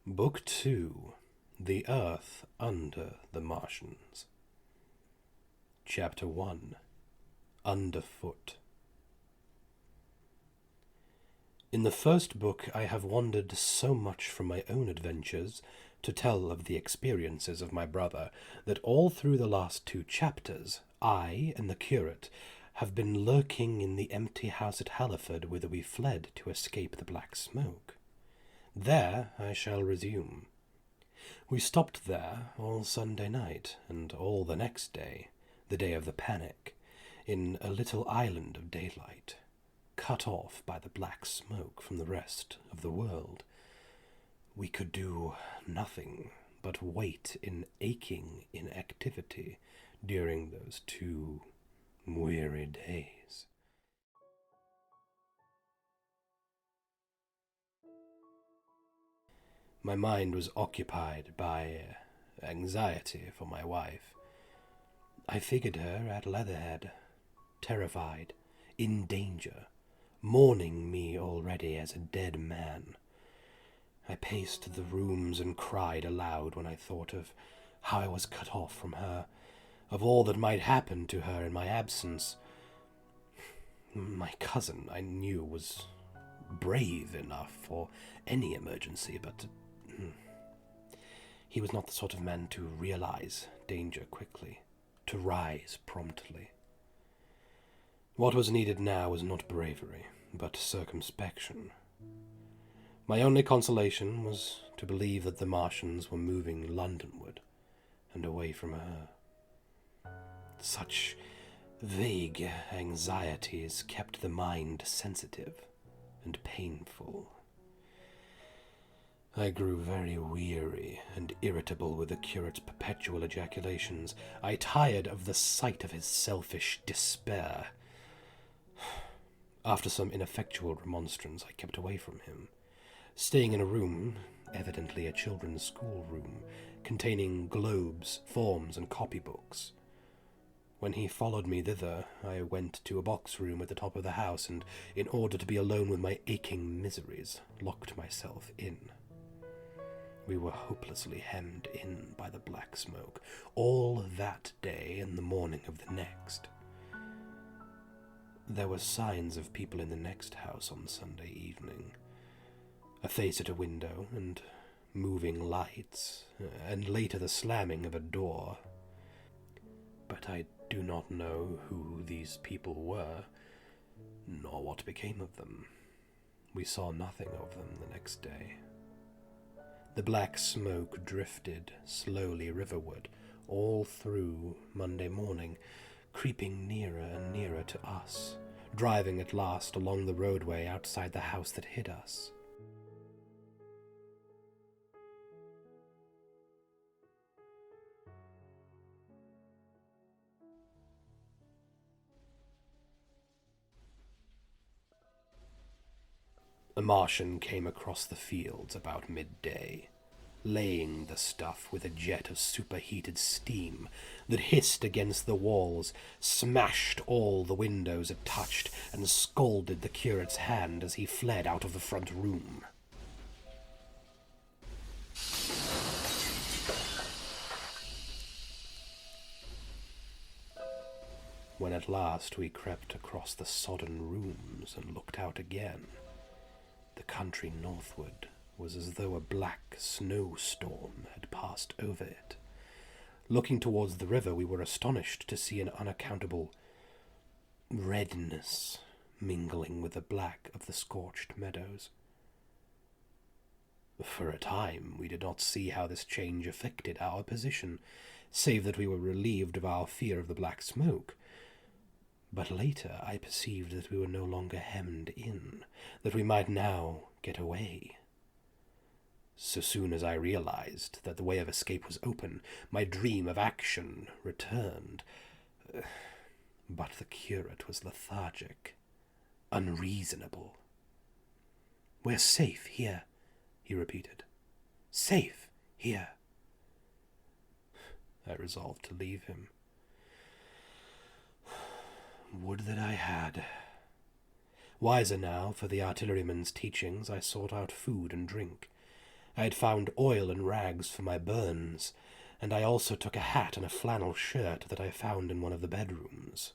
Book 2, The Earth Under the Martians. Chapter 1, Underfoot. In the first book I have wandered so much from my own adventures to tell of the experiences of my brother that all through the last 2 chapters I and the curate have been lurking in the empty house at Halliford whither we fled to escape the black smoke. There I shall resume. We stopped there all Sunday night, and all the next day, the day of the panic, in a little island of daylight, cut off by the black smoke from the rest of the world. We could do nothing but wait in aching inactivity during those 2 weary days. My mind was occupied by anxiety for my wife. I figured her at Leatherhead, terrified, in danger, mourning me already as a dead man. I paced the rooms and cried aloud when I thought of how I was cut off from her, of all that might happen to her in my absence. My cousin, I knew, was brave enough for any emergency, but he was not the sort of man to realize danger quickly, to rise promptly. What was needed now was not bravery, but circumspection. My only consolation was to believe that the Martians were moving Londonward and away from her. Such vague anxieties kept the mind sensitive and painful. I grew very weary and irritable with the curate's perpetual ejaculations. I tired of the sight of his selfish despair. After some ineffectual remonstrance, I kept away from him, staying in a room, evidently a children's schoolroom, containing globes, forms, and copybooks. When he followed me thither, I went to a box room at the top of the house, and, in order to be alone with my aching miseries, locked myself in. We were hopelessly hemmed in by the black smoke, all that day and the morning of the next. There were signs of people in the next house on Sunday evening. A face at a window, and moving lights, and later the slamming of a door. But I do not know who these people were, nor what became of them. We saw nothing of them the next day. The black smoke drifted slowly riverward all through Monday morning, creeping nearer and nearer to us, driving at last along the roadway outside the house that hid us. A Martian came across the fields about midday, laying the stuff with a jet of superheated steam that hissed against the walls, smashed all the windows it touched, and scalded the curate's hand as he fled out of the front room. When at last we crept across the sodden rooms and looked out again, the country northward was as though a black snowstorm had passed over it. Looking towards the river, we were astonished to see an unaccountable redness mingling with the black of the scorched meadows. For a time we did not see how this change affected our position, save that we were relieved of our fear of the black smoke. But later I perceived that we were no longer hemmed in, that we might now get away. So soon as I realized that the way of escape was open, my dream of action returned. But the curate was lethargic, unreasonable. "We're safe here," he repeated. "Safe here." I resolved to leave him. Would that I had. Wiser now for the artilleryman's teachings, I sought out food and drink, I had found oil and rags for my burns, and I also took a hat and a flannel shirt that I found in one of the bedrooms.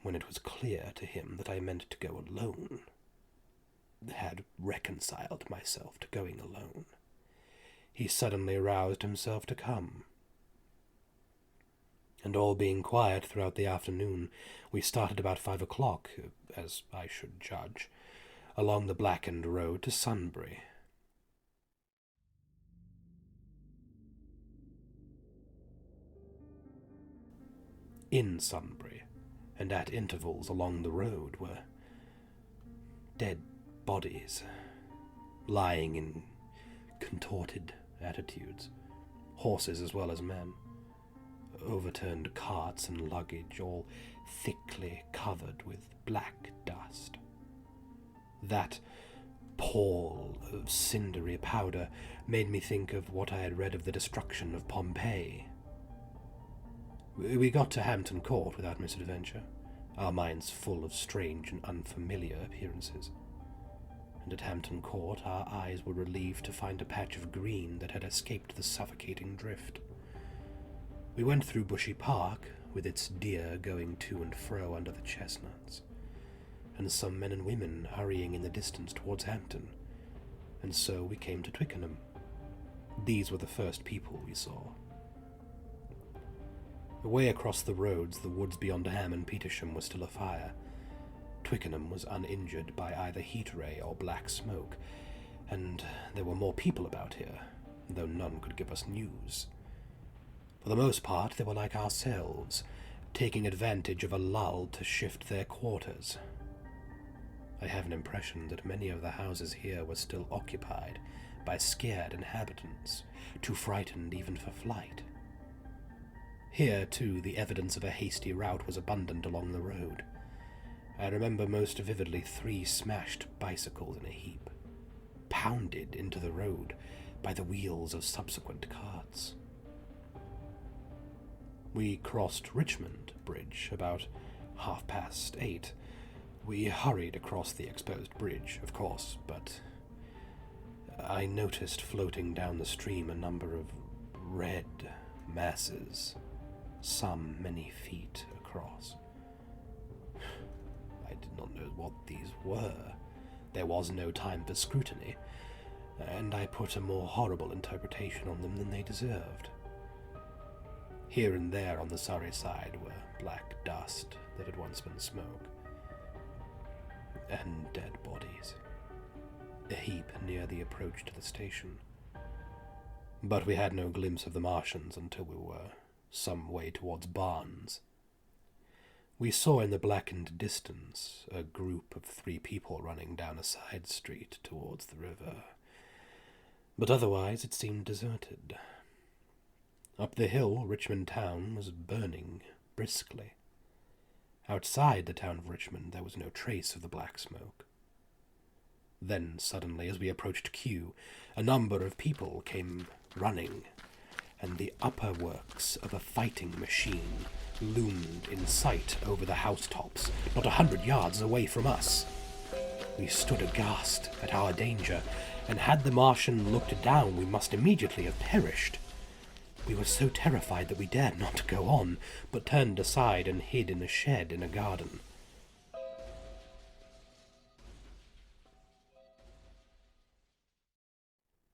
When it was clear to him that I meant to go alone, had reconciled myself to going alone, he suddenly roused himself to come. And all being quiet throughout the afternoon, we started about 5 o'clock, as I should judge, along the blackened road to Sunbury. In Sunbury, and at intervals along the road, were dead bodies, lying in contorted attitudes, horses as well as men, overturned carts and luggage, all thickly covered with black dust. That pall of cindery powder made me think of what I had read of the destruction of Pompeii. We got to Hampton Court without misadventure, our minds full of strange and unfamiliar appearances. And at Hampton Court our eyes were relieved to find a patch of green that had escaped the suffocating drift. We went through Bushy Park, with its deer going to and fro under the chestnuts, and some men and women hurrying in the distance towards Hampton, and so we came to Twickenham. These were the first people we saw. Away across the roads, the woods beyond Ham and Petersham were still afire. Twickenham was uninjured by either heat ray or black smoke, and there were more people about here, though none could give us news. For the most part, they were like ourselves, taking advantage of a lull to shift their quarters. I have an impression that many of the houses here were still occupied by scared inhabitants, too frightened even for flight. Here, too, the evidence of a hasty rout was abundant along the road. I remember most vividly 3 smashed bicycles in a heap, pounded into the road by the wheels of subsequent carts. We crossed Richmond Bridge about 8:30. We hurried across the exposed bridge, of course, but I noticed floating down the stream a number of red masses, some many feet across. I did not know what these were. There was no time for scrutiny, and I put a more horrible interpretation on them than they deserved. Here and there on the Surrey side were black dust that had once been smoke, and dead bodies, a heap near the approach to the station. But we had no glimpse of the Martians until we were some way towards Barnes. We saw in the blackened distance a group of 3 people running down a side street towards the river, but otherwise it seemed deserted. Up the hill, Richmond town was burning briskly. Outside the town of Richmond there was no trace of the black smoke. Then suddenly, as we approached Kew, a number of people came running, and the upper works of a fighting machine loomed in sight over the housetops, not 100 yards away from us. We stood aghast at our danger, and had the Martian looked down, we must immediately have perished. We were so terrified that we dared not go on, but turned aside and hid in a shed in a garden.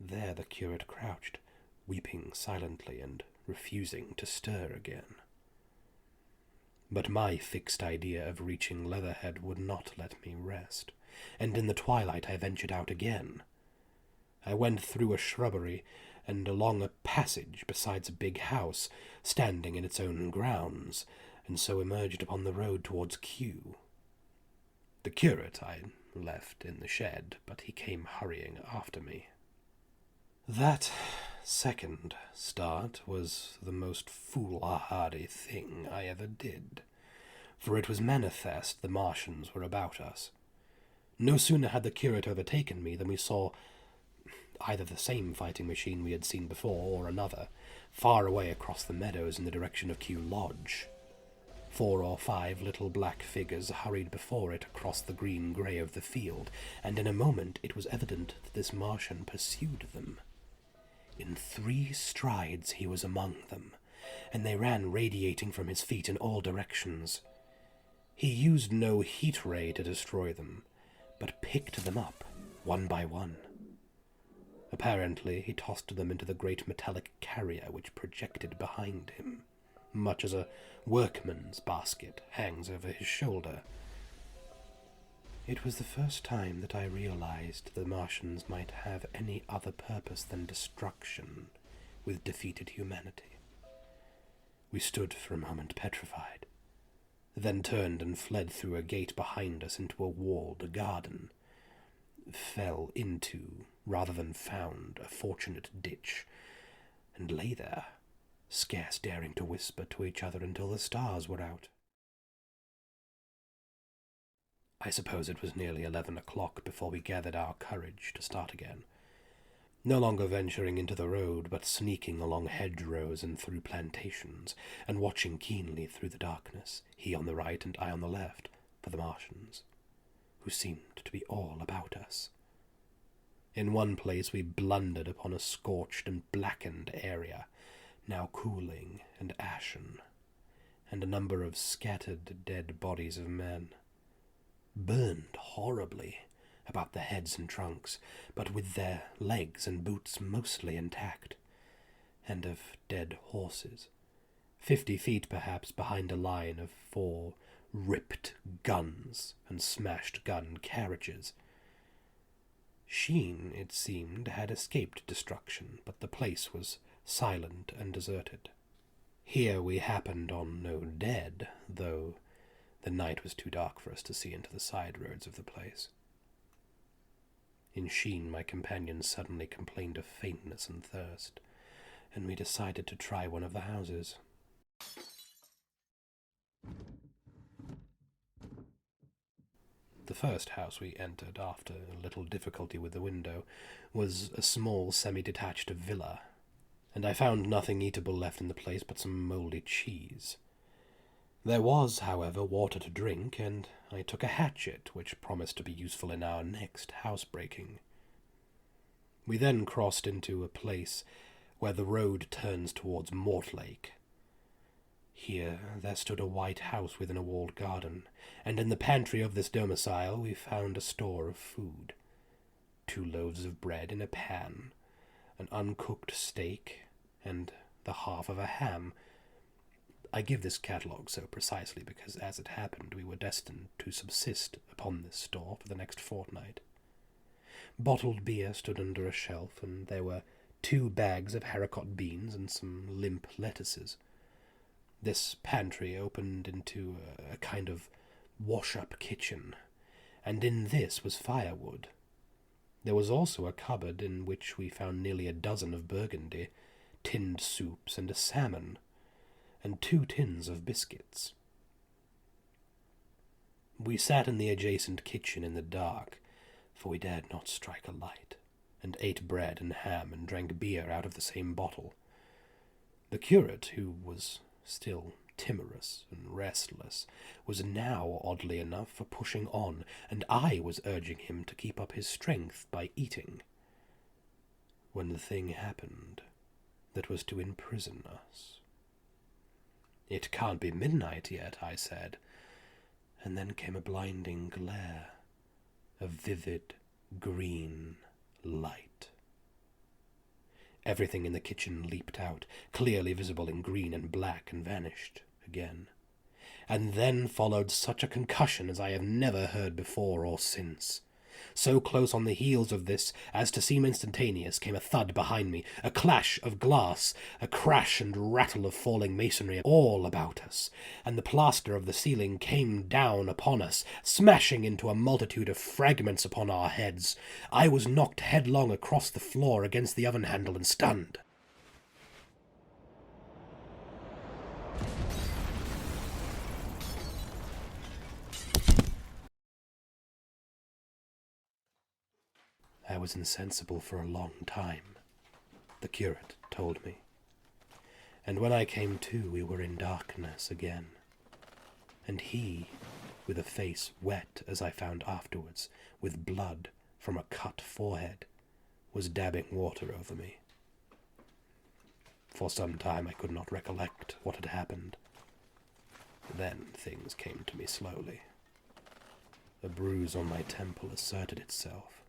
There the curate crouched, weeping silently and refusing to stir again. But my fixed idea of reaching Leatherhead would not let me rest, and in the twilight I ventured out again. I went through a shrubbery and along a passage besides a big house, standing in its own grounds, and so emerged upon the road towards Kew. The curate I left in the shed, but he came hurrying after me. That second start was the most foolhardy thing I ever did, for it was manifest the Martians were about us. No sooner had the curate overtaken me than we saw either the same fighting machine we had seen before, or another, far away across the meadows in the direction of Kew Lodge. 4 or 5 little black figures hurried before it across the green-grey of the field, and in a moment it was evident that this Martian pursued them. In 3 strides he was among them, and they ran radiating from his feet in all directions. He used no heat ray to destroy them, but picked them up, one by one. Apparently he tossed them into the great metallic carrier which projected behind him, much as a workman's basket hangs over his shoulder. It was the first time that I realized the Martians might have any other purpose than destruction with defeated humanity. We stood for a moment petrified, then turned and fled through a gate behind us into a walled garden, fell into, rather than found, a fortunate ditch, and lay there, scarce daring to whisper to each other until the stars were out. I suppose it was nearly 11 o'clock before we gathered our courage to start again, no longer venturing into the road, but sneaking along hedgerows and through plantations, and watching keenly through the darkness, he on the right and I on the left, for the Martians, who seemed to be all about us. In one place we blundered upon a scorched and blackened area, now cooling and ashen, and a number of scattered dead bodies of men, burned horribly about the heads and trunks, but with their legs and boots mostly intact, and of dead horses, 50 feet perhaps behind a line of 4 ripped guns and smashed gun carriages. Sheen, it seemed, had escaped destruction, but the place was silent and deserted. Here we happened on no dead, though the night was too dark for us to see into the side roads of the place. In Sheen, my companion suddenly complained of faintness and thirst, and we decided to try one of the houses. The first house we entered, after a little difficulty with the window, was a small semi-detached villa, and I found nothing eatable left in the place but some mouldy cheese. There was, however, water to drink, and I took a hatchet, which promised to be useful in our next housebreaking. We then crossed into a place where the road turns towards Mortlake. Here there stood a white house within a walled garden, and in the pantry of this domicile we found a store of food. 2 loaves of bread in a pan, an uncooked steak, and the half of a ham. I give this catalogue so precisely because, as it happened, we were destined to subsist upon this store for the next fortnight. Bottled beer stood under a shelf, and there were 2 bags of haricot beans and some limp lettuces. This pantry opened into a kind of wash-up kitchen, and in this was firewood. There was also a cupboard in which we found nearly a dozen of Burgundy, tinned soups and a salmon, and 2 tins of biscuits. We sat in the adjacent kitchen in the dark, for we dared not strike a light, and ate bread and ham and drank beer out of the same bottle. The curate, who was still timorous and restless, was now, oddly enough, for pushing on, and I was urging him to keep up his strength by eating, when the thing happened that was to imprison us. "It can't be midnight yet," I said, and then came a blinding glare, a vivid green light. Everything in the kitchen leaped out, clearly visible in green and black, and vanished again. And then followed such a concussion as I have never heard before or since. So close on the heels of this as to seem instantaneous came a thud behind me, a clash of glass, a crash and rattle of falling masonry all about us, and the plaster of the ceiling came down upon us, smashing into a multitude of fragments upon our heads. I was knocked headlong across the floor against the oven handle and stunned. I was insensible for a long time, the curate told me, and when I came to, we were in darkness again. and he, with a face wet, as I found afterwards, with blood from a cut forehead, was dabbing water over me. For some time I could not recollect what had happened. Then things came to me slowly. A bruise on my temple asserted itself.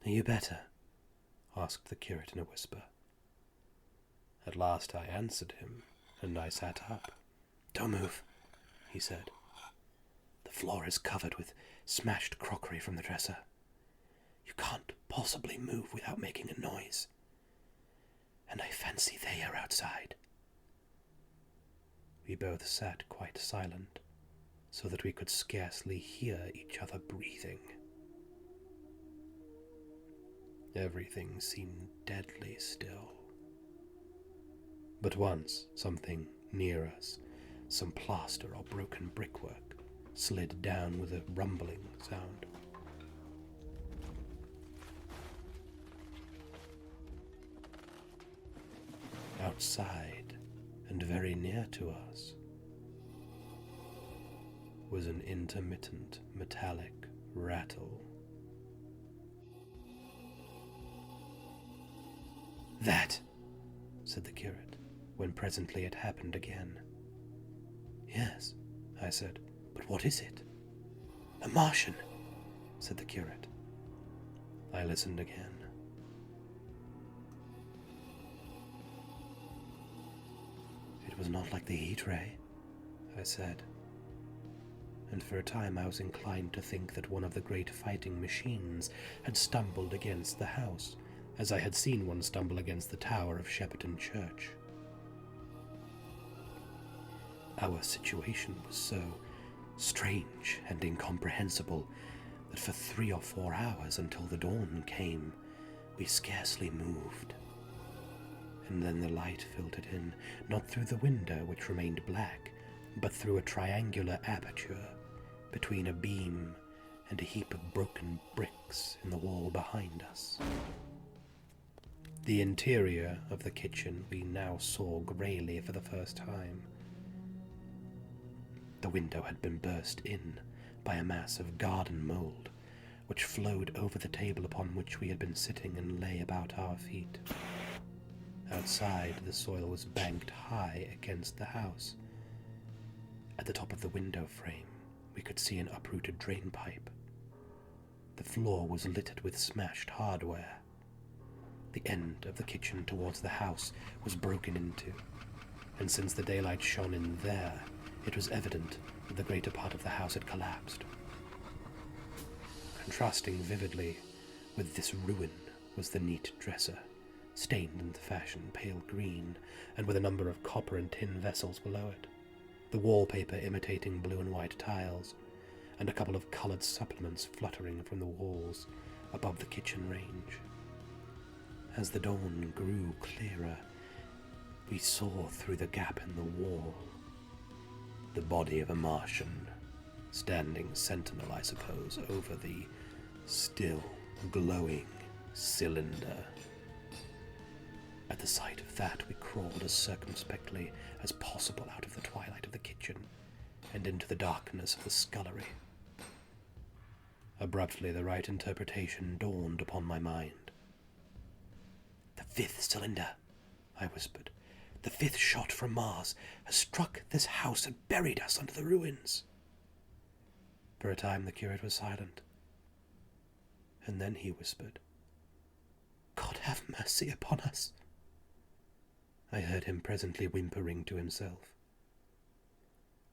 "Are you better?" asked the curate in a whisper. At last I answered him, and I sat up. "Don't move," he said. "The floor is covered with smashed crockery from the dresser. You can't possibly move without making a noise. And I fancy they are outside." We both sat quite silent, so that we could scarcely hear each other breathing. Everything seemed deadly still. But once something near us, some plaster or broken brickwork, slid down with a rumbling sound. Outside, and very near to us, was an intermittent metallic rattle. "That," said the curate, when presently it happened again. "Yes," I said, "but what is it?" "A Martian," said the curate. I listened again. "It was not like the heat ray," I said, and for a time I was inclined to think that one of the great fighting machines had stumbled against the house, as I had seen one stumble against the tower of Shepperton Church. Our situation was so strange and incomprehensible that for 3 or 4 hours until the dawn came, we scarcely moved. And then the light filtered in, not through the window, which remained black, but through a triangular aperture between a beam and a heap of broken bricks in the wall behind us. The interior of the kitchen we now saw greyly for the first time. The window had been burst in by a mass of garden mould, which flowed over the table upon which we had been sitting and lay about our feet. Outside, the soil was banked high against the house. At the top of the window frame, we could see an uprooted drain pipe. The floor was littered with smashed hardware. The end of the kitchen towards the house was broken into, and since the daylight shone in there, it was evident that the greater part of the house had collapsed. Contrasting vividly with this ruin was the neat dresser, stained in the fashion pale green, and with a number of copper and tin vessels below it, the wallpaper imitating blue and white tiles, and a couple of coloured supplements fluttering from the walls above the kitchen range. As the dawn grew clearer, we saw through the gap in the wall the body of a Martian, standing sentinel, I suppose, over the still glowing cylinder. At the sight of that, we crawled as circumspectly as possible out of the twilight of the kitchen and into the darkness of the scullery. Abruptly, the right interpretation dawned upon my mind. "The 5th cylinder," I whispered. "The 5th shot from Mars has struck this house and buried us under the ruins." For a time the curate was silent, and then he whispered, "God have mercy upon us." I heard him presently whimpering to himself.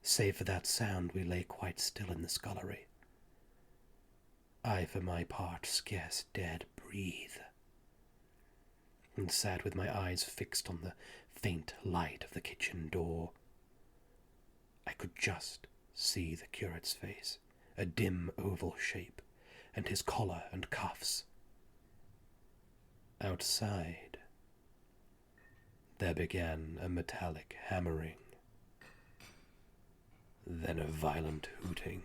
Save for that sound, we lay quite still in the scullery. I, for my part, scarce dared breathe, and sat with my eyes fixed on the faint light of the kitchen door. I could just see the curate's face, a dim oval shape, and his collar and cuffs. Outside, there began a metallic hammering, then a violent hooting,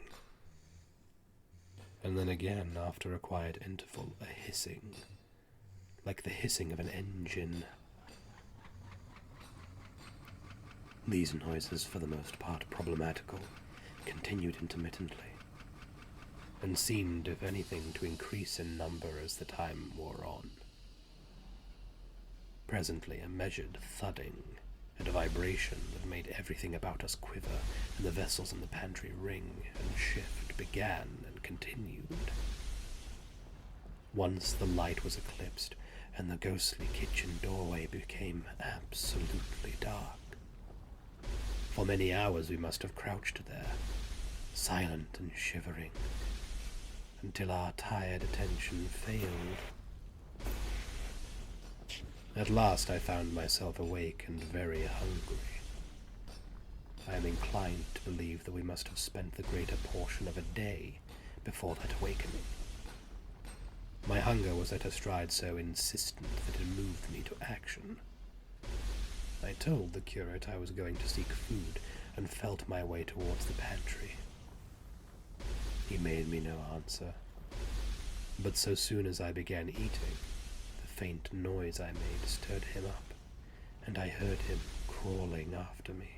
and then again, after a quiet interval, a hissing, like the hissing of an engine. These noises, for the most part problematical, continued intermittently, and seemed, if anything, to increase in number as the time wore on. Presently a measured thudding and a vibration that made everything about us quiver and the vessels in the pantry ring and shift began and continued. Once the light was eclipsed, and the ghostly kitchen doorway became absolutely dark. For many hours we must have crouched there, silent and shivering, until our tired attention failed. At last I found myself awake and very hungry. I am inclined to believe that we must have spent the greater portion of a day before that awakening. My hunger was at a stride so insistent that it moved me to action. I told the curate I was going to seek food and felt my way towards the pantry. He made me no answer, but so soon as I began eating, the faint noise I made stirred him up, and I heard him crawling after me.